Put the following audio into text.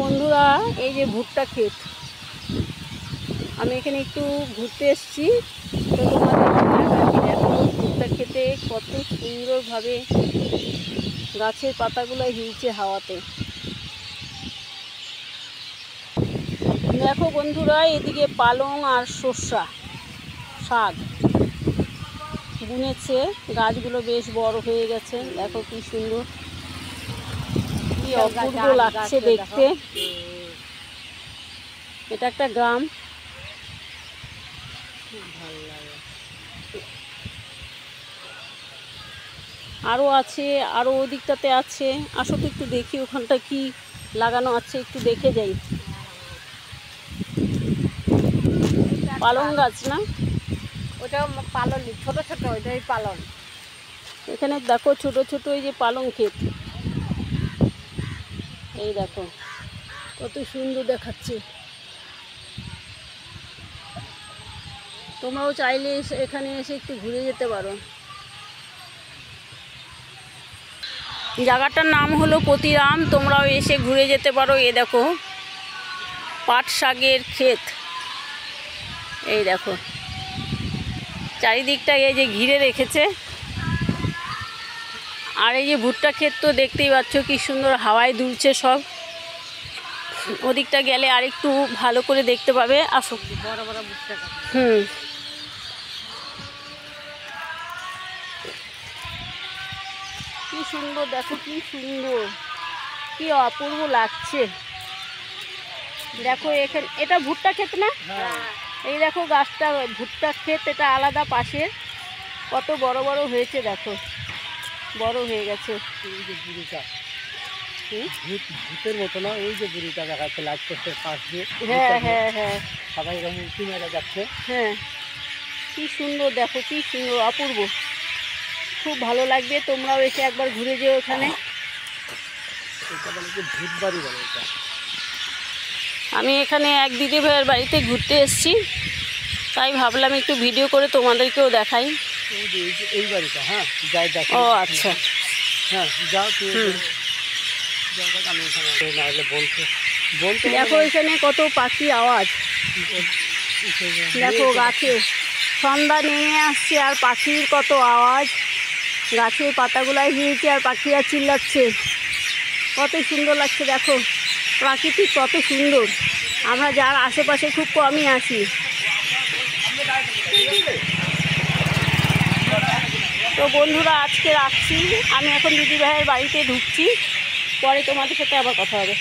বন্ধুরা, এই যে ভুট্টা ক্ষেত, আমি এখানে একটু ঘুরতে এসেছি। তো তোমাদের দেখো ভুট্টা ক্ষেতে কত সুন্দরভাবে গাছের পাতাগুলো হিলছে হাওয়াতে। দেখো বন্ধুরা, এদিকে পালং আর সর্ষা শাক বুনেছে, গাছগুলো বেশ বড় হয়ে গেছে। দেখো কি সুন্দর, কি অপূর্ব লাগছে দেখতে। এটা একটা গ্রাম, ভালো লাগে। আরও আছে, আরও ওদিকটাতে আছে। আসো তো একটু দেখি ওখানটা কি লাগানো আছে, একটু দেখে যাই। পালং গাছ না, ওটা পালন, ছোট ছোট ওইটাই পালন। এখানে দেখো ছোট ছোট এই যে পালং ক্ষেত, এই দেখো কত সুন্দর দেখাচ্ছে। তোমরাও চাইলে এখানে এসে একটু ঘুরে যেতে পারো। জায়গাটার নাম হলো পতিরাম, তোমরাও এসে ঘুরে যেতে পারো। এ দেখো পাট শাকের ক্ষেত, এই দেখো চারিদিকটা এই যে ঘিরে রেখেছে। আর এই যে ভুট্টা ক্ষেত তো দেখতেই পাচ্ছ কি সুন্দর হাওয়ায় দুলছে সব। ওদিকটা গেলে আরেকটু ভালো করে দেখতে পাবে। আসো, বড় বড় ভুট্টা গাছ। কি সুন্দর দেখো, কি সুন্দর, কি অপূর্ব লাগছে। দেখো এখানে এটা ভুট্টা ক্ষেত না? এই দেখো গাছটা ভুট্টা ক্ষেত, এটা আলাদা পাশে। কত বড় বড় হয়েছে দেখো, বড় হয়ে গেছে। ভূতের মতো না, ওই যে বুড়িটা দেখাচ্ছে লাইট পোস্টের পাশ দিয়ে। হ্যাঁ হ্যাঁ হ্যাঁ, সবাই উঁচু মেরে যাচ্ছে। হ্যাঁ কি সুন্দর দেখো, কি সুন্দর অপূর্ব, খুব ভালো লাগবে। তোমরাও এসে একবার ঘুরে যেও এখানে। ভূত বাড়ি বলে এটা। আমি এখানে এক দিদি ভাইয়ের বাড়িতে ঘুরতে এসেছি, তাই ভাবলাম একটু ভিডিও করে তোমাদেরকেও দেখাই। এই বাড়িটা, হ্যাঁ যাই দেখো। ও আচ্ছা, হ্যাঁ যাও তুমি। আমি এখানে নাহলে বলতে দেখো এখানে কত পাখি আওয়াজ। দেখো গাছে সন্ধ্যা নেমে আসছে আর পাখির কত আওয়াজ, গাছের পাতাগুলাই হিলছে আর পাখিরা চিল্লাচ্ছে। কত সুন্দর লাগছে দেখো, প্রাকৃতিক কত সুন্দর। আমরা যার আশেপাশে খুব কমই আসি। তো বন্ধুরা, আজকে রাখছি, আমি এখন দিদিভাইয়ের বাড়িতে ঢুকছি, পরে তোমাদের সাথে আবার কথা হবে।